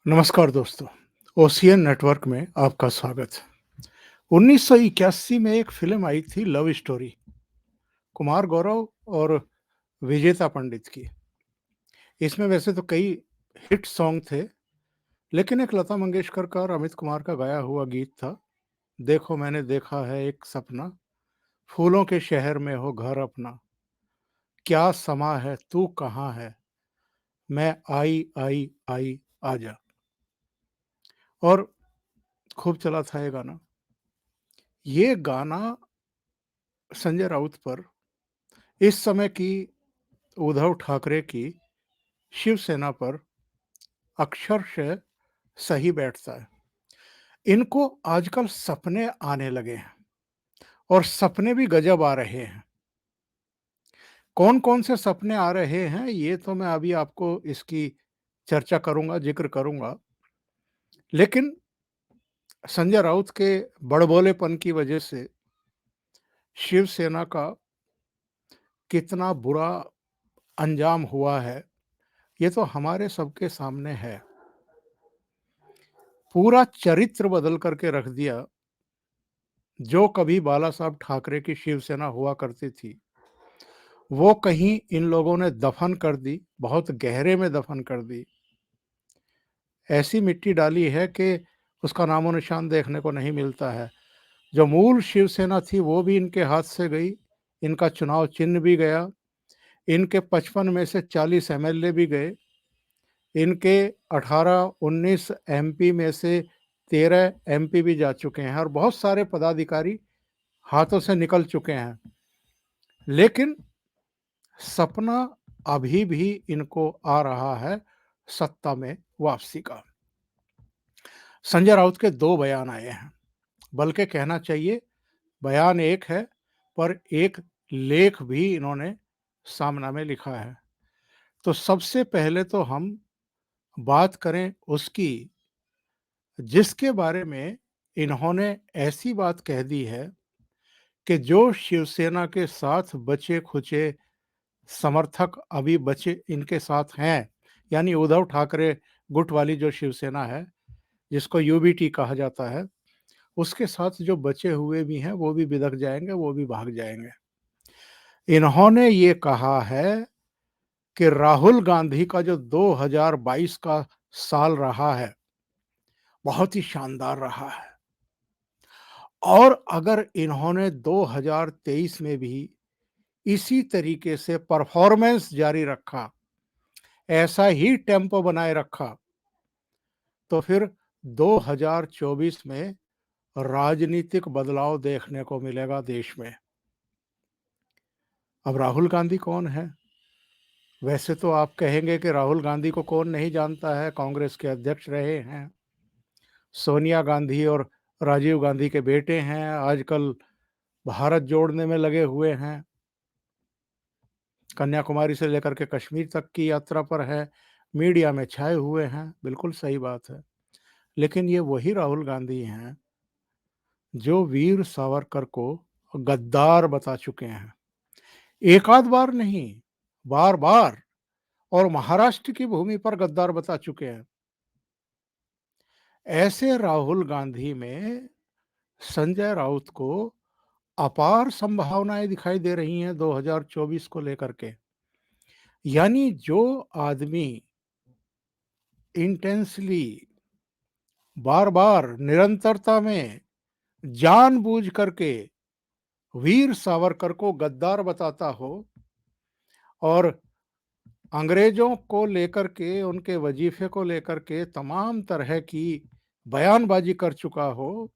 नमस्कार दोस्तों, ocean network में आपका स्वागत है। 1981 में एक फ़िल्म आई थी लव स्टोरी, कुमार गौरव और विजेता पंडित की। इसमें वैसे तो कई हिट सॉन्ग थे, लेकिन एक लता मंगेशकर का और अमित कुमार का गाया हुआ गीत था, देखो मैंने देखा है एक सपना, फूलों के शहर में हो घर अपना, क्या समा है तू कहाँ है, मैं आई आई आई आजा। और खूब चला था ये गाना। ये गाना संजय राउत पर इस समय की उद्धव ठाकरे की शिवसेना पर अक्षरशः सही बैठता है। इनको आजकल सपने आने लगे हैं और सपने भी गजब आ रहे हैं। कौन-कौन से सपने आ रहे हैं, ये तो मैं अभी आपको इसकी चर्चा करूँगा, ज़िक्र करूँगा। लेकिन संजय राउत के बड़बोलेपन की वजह से शिवसेना का कितना बुरा अंजाम हुआ है, ये तो हमारे सबके सामने है। पूरा चरित्र बदल कर के रख दिया। जो कभी बाला साहब ठाकरे की शिवसेना हुआ करती थी, वो कहीं इन लोगों ने दफन कर दी, बहुत गहरे में दफन कर दी। ऐसी मिट्टी डाली है कि उसका नामो-निशान देखने को नहीं मिलता है। जो मूल शिवसेना थी, वो भी इनके हाथ से गई, इनका चुनाव चिन्ह भी गया, इनके 55 में से 40 एमएलए भी गए, इनके 18-19 एमपी में से 13 एमपी भी जा चुके हैं और बहुत सारे पदाधिकारी हाथों से निकल चुके हैं। लेकिन सपना अभी भी इनको आ रहा है सत्ता में वापसी का। संजय राउत के 2 बयान आए हैं, बल्कि कहना चाहिए बयान एक है, पर एक लेख भी इन्होंने सामना में लिखा है। तो सबसे पहले तो हम बात करें उसकी, जिसके बारे में इन्होंने ऐसी बात कह दी है कि जो शिवसेना के साथ बचे-खुचे समर्थक अभी बचे इनके साथ हैं, यानी उद्धव ठाकरे गुट वाली जो शिवसेना है, जिसको यूबीटी कहा जाता है, उसके साथ जो बचे हुए भी हैं, वो भी बिदक जाएँगे, वो भी भाग जाएँगे। इन्होंने ये कहा है कि राहुल गांधी का जो 2022 का साल रहा है, बहुत ही शानदार रहा है और अगर इन्होंने 2023 में भी इसी तरीके से परफॉर्मेंस जारी रखा, ऐसा ही टेम्पो बनाए रखा, तो फिर 2024 में राजनीतिक बदलाव देखने को मिलेगा देश में। अब राहुल गांधी कौन है? वैसे तो आप कहेंगे कि राहुल गांधी को कौन नहीं जानता है, कांग्रेस के अध्यक्ष रहे हैं, सोनिया गांधी और राजीव गांधी के बेटे हैं, आजकल भारत जोड़ने में लगे हुए हैं, कन्याकुमारी से लेकर के कश्मीर तक की यात्रा पर है, मीडिया में छाए हुए हैं, बिल्कुल सही बात है। लेकिन ये वही राहुल गांधी हैं जो वीर सावरकर को गद्दार बता चुके हैं। एक आध बार नहीं, बार-बार, और महाराष्ट्र की भूमि पर गद्दार बता चुके हैं। ऐसे राहुल गांधी में संजय राउत को अपार संभावनाएं दिखाई दे रही हैं 2024 को लेकर के। यानी जो आदमी इंटेंसली, बार-बार, निरंतरता में जानबूझ करके वीर सावरकर को गद्दार बताता हो और अंग्रेजों को लेकर के, उनके वजीफे को लेकर के तमाम तरह की बयानबाजी कर चुका हो,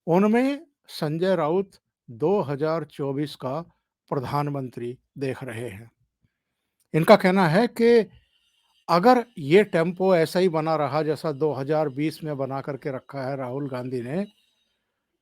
उनमें संजय राउत 2024 का प्रधानमंत्री देख रहे हैं। इनका कहना है कि अगर ये टेम्पो ऐसा ही बना रहा जैसा 2020 में बना करके रखा है राहुल गांधी ने,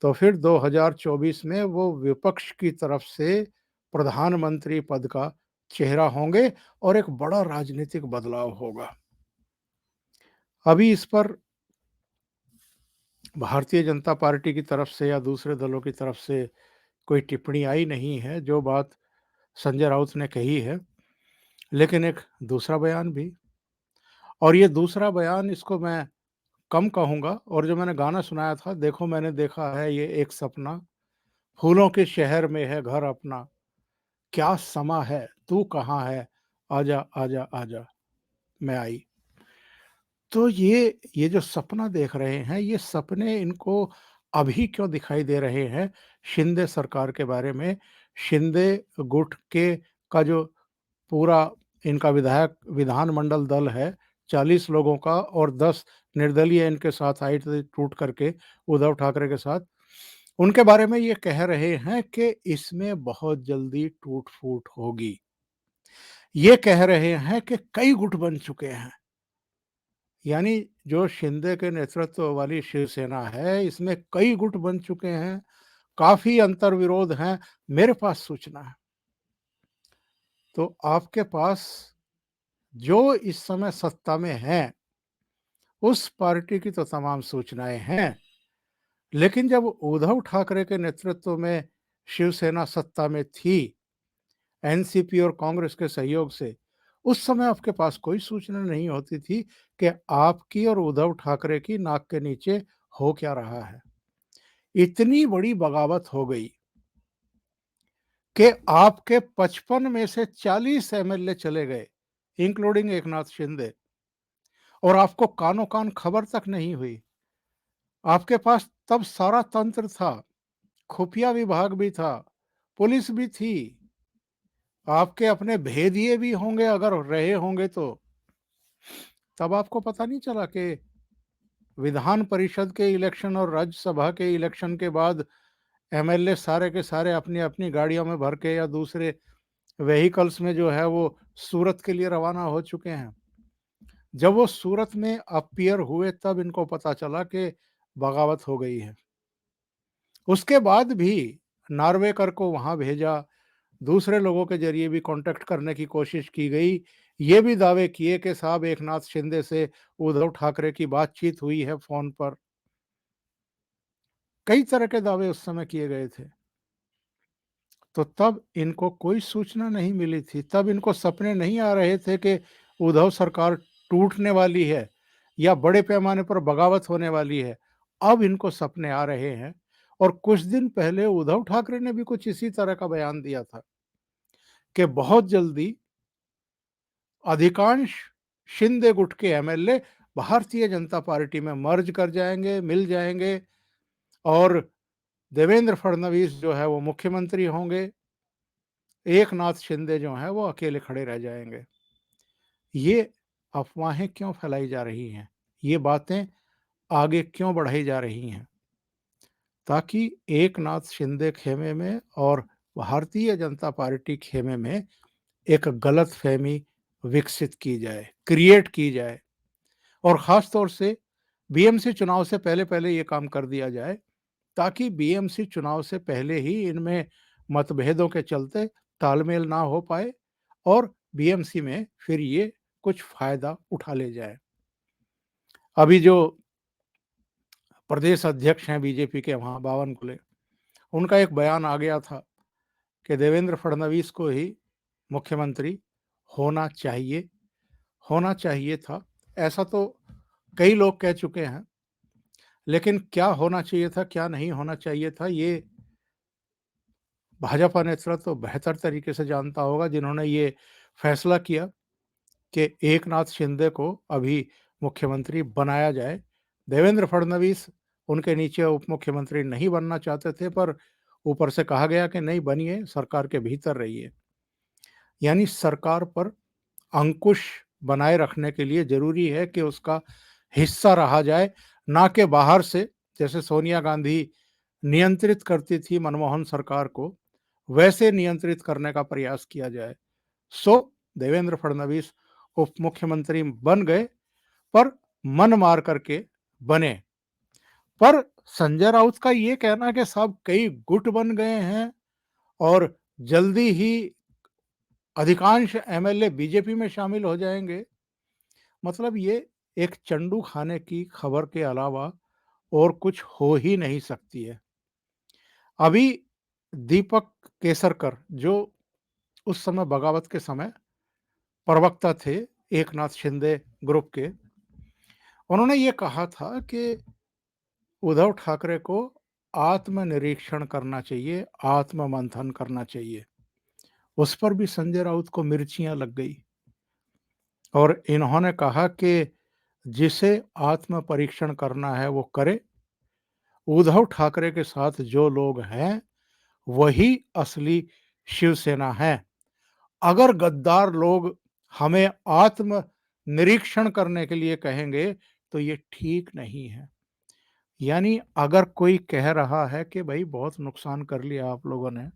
तो फिर 2024 में वो विपक्ष की तरफ से प्रधानमंत्री पद का चेहरा होंगे और एक बड़ा राजनीतिक बदलाव होगा। अभी इस पर भारतीय जनता पार्टी की तरफ से या दूसरे दलों की तरफ से कोई टिप्पणी आई नहीं है, जो बात संजय राउत ने कही है। लेकिन एक दूसरा बयान भी, और ये दूसरा बयान, इसको मैं कम कहूँगा, और जो मैंने गाना सुनाया था, देखो मैंने देखा है ये एक सपना, फूलों के शहर में है घर अपना, क्या समा है, तू कहाँ है, आजा, आजा, आजा, मैं आई। तो ये जो सपना देख रहे हैं, ये सपने इनको अभी क्यों दिखाई दे रहे हैं शिंदे सरकार के बारे में? शिंदे गुट का जो पूरा इनका विधानमंडल दल है, 40 लोगों का, और 10 निर्दलीय इनके साथ आई थी टूट करके उद्धव ठाकरे के साथ। उनके बारे में ये कह रहे हैं कि इसमें बहुत जल्दी टूट-फूट होगी। ये कह रहे हैं कि कई गुट बन चुके हैं। यानी जो शिंदे के नेतृत्व वाली शिवसेना है, इसमें कई गुट बन चुके हैं, काफ़ी अंतर्विरोध हैं, मेरे पास सूचना है। तो आपके पास जो इस समय सत्ता में हैं, उस पार्टी की तो तमाम सूचनाएँ हैं, लेकिन जब उद्धव ठाकरे के नेतृत्व में शिवसेना सत्ता में थी, एनसीपी और कांग्रेस के सहयोग से, उस समय आपके पास कोई सूचना नहीं होती थी कि आपकी और उद्धव ठाकरे की नाक के नीचे हो क्या रहा है। इतनी बड़ी बगावत हो गई कि आपके 55 में से 40 एमएलए चले गए, इंक्लूडिंग एकनाथ शिंदे, और आपको कानो-कान खबर तक नहीं हुई। आपके पास तब सारा तंत्र था, खुफिया विभाग भी था, पुलिस भी थी, आपके अपने भेदिए भी होंगे अगर रहे होंगे तो। तब आपको पता नहीं चला कि विधान परिषद के इलेक्शन और राज्यसभा के इलेक्शन के बाद एमएलए सारे के सारे अपनी-अपनी गाड़ियों में भर के या दूसरे व्हीकल्स में जो है वो सूरत के लिए रवाना हो चुके हैं। जब वो सूरत में अपीयर हुए तब इनको पता चला कि बगावत हो गई है। उसके बाद भी नार्वेकर को वहाँ भेजा, दूसरे लोगों के ज़रिए भी कॉन्टैक्ट करने की कोशिश की गई। ये भी दावे किए कि साहब एकनाथ शिंदे से उद्धव ठाकरे की बातचीत हुई है फ़ोन पर। कई तरह के दावे उस समय किए गए थे। तो तब इनको कोई सूचना नहीं मिली थी, तब इनको सपने नहीं आ रहे थे कि उद्धव सरकार टूटने वाली है या बड़े पैमाने पर बगावत होने वाली है। अब इनको सपने आ रहे हैं, और कुछ दिन पहले उद्धव ठाकरे ने भी कुछ इसी तरह का बयान दिया था कि बहुत जल्दी अधिकांश शिंदे गुट के एमएलए भारतीय जनता पार्टी में मर्ज कर जाएँगे, मिल जाएँगे, और देवेंद्र फडणवीस जो है वो मुख्यमंत्री होंगे, एकनाथ शिंदे जो हैं वो अकेले खड़े रह जाएँगे। ये अफ़वाहें क्यों फैलाई जा रही हैं? ये बातें आगे क्यों बढ़ाई जा रही हैं? ताकि एकनाथ शिंदे खेमे में और भारतीय जनता पार्टी खेमे में एक गलतफ़हमी विकसित की जाए, क्रिएट की जाए, और ख़ास तौर से बीएमसी चुनाव से पहले-पहले ये काम कर दिया जाए, ताकि बीएमसी चुनाव से पहले ही इनमें मतभेदों के चलते तालमेल ना हो पाए, और बीएमसी में फिर ये कुछ फ़ायदा उठा ले जाएँ। अभी जो प्रदेश अध्यक्ष हैं बीजेपी के वहाँ बावनकुले, उनका एक बयान आ गया था कि देवेंद्र फडणवीस को ही मुख्यमंत्री होना चाहिए, होना चाहिए था। ऐसा तो कई लोग कह चुके हैं, लेकिन क्या होना चाहिए था, क्या नहीं होना चाहिए था, ये भाजपा नेतृत्व तो बेहतर तरीके से जानता होगा, जिन्होंने ये फैसला किया कि एकनाथ शिंदे को अभी मुख्यमंत्री बनाया जाए। देवेंद्र फडणवीस उनके नीचे उप मुख्यमंत्री नहीं बनना चाहते थे, पर ऊपर से कहा गया कि नहीं बनिए, सरकार के भीतर रहिए। यानी सरकार पर अंकुश बनाए रखने के लिए ज़रूरी है कि उसका हिस्सा रहा जाए, ना कि बाहर से, जैसे सोनिया गांधी नियंत्रित करती थी मनमोहन सरकार को, वैसे नियंत्रित करने का प्रयास किया जाए। सो देवेंद्र फडणवीस उप मुख्यमंत्री बन गए, पर मन मार करके बने। पर संजय राउत का ये कहना कि साहब कई गुट बन गए हैं और जल्दी ही अधिकांश एमएलए बीजेपी में शामिल हो जाएँगे, मतलब ये एक चंडू खाने की खबर के अलावा और कुछ हो ही नहीं सकती है। अभी दीपक केसरकर, जो उस समय बगावत के समय प्रवक्ता थे एकनाथ शिंदे ग्रुप के, उन्होंने ये कहा था कि उद्धव ठाकरे को आत्मनिरीक्षण करना चाहिए, आत्ममंथन करना चाहिए। उस पर भी संजय राउत को मिर्चियाँ लग गई और इन्होंने कहा कि जिसे आत्म परीक्षण करना है वो करे। उद्धव ठाकरे के साथ जो लोग हैं, वही असली शिवसेना है। अगर गद्दार लोग हमें आत्म निरीक्षण करने के लिए कहेंगे, तो ये ठीक नहीं है। यानी अगर कोई कह रहा है कि भाई बहुत नुकसान कर लिया आप लोगों ने,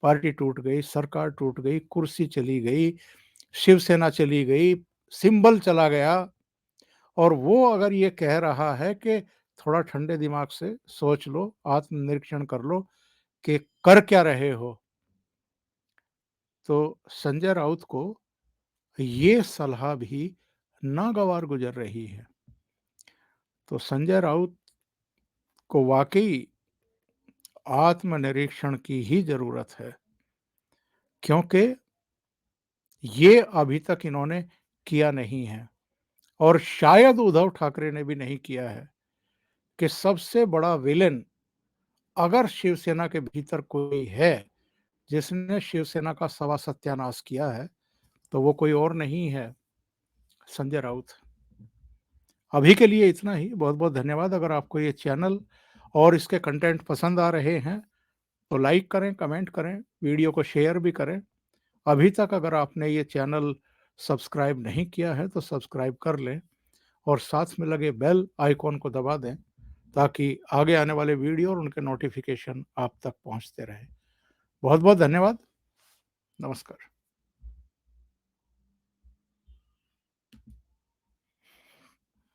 पार्टी टूट गई, सरकार टूट गई, कुर्सी चली गई, शिवसेना चली गई, सिंबल चला गया, और वो अगर ये कह रहा है कि थोड़ा ठंडे दिमाग से सोच लो, आत्मनिरीक्षण कर लो कि कर क्या रहे हो, तो संजय राउत को ये सलाह भी नागवार गुजर रही है। तो संजय राउत को वाकई आत्मनिरीक्षण की ही जरूरत है, क्योंकि ये अभी तक इन्होंने किया नहीं है और शायद उद्धव ठाकरे ने भी नहीं किया है कि सबसे बड़ा विलेन अगर शिवसेना के भीतर कोई है जिसने शिवसेना का सवा सत्यानाश किया है, तो वो कोई और नहीं है, संजय राउत। अभी के लिए इतना ही। बहुत बहुत धन्यवाद। अगर आपको ये चैनल और इसके कंटेंट पसंद आ रहे हैं तो लाइक करें, कमेंट करें, वीडियो को शेयर भी करें। अभी तक अगर आपने ये चैनल सब्सक्राइब नहीं किया है तो सब्सक्राइब कर लें और साथ में लगे बेल आइकॉन को दबा दें, ताकि आगे आने वाले वीडियो और उनके नोटिफिकेशन आप तक पहुंचते रहे। बहुत बहुत धन्यवाद। नमस्कार।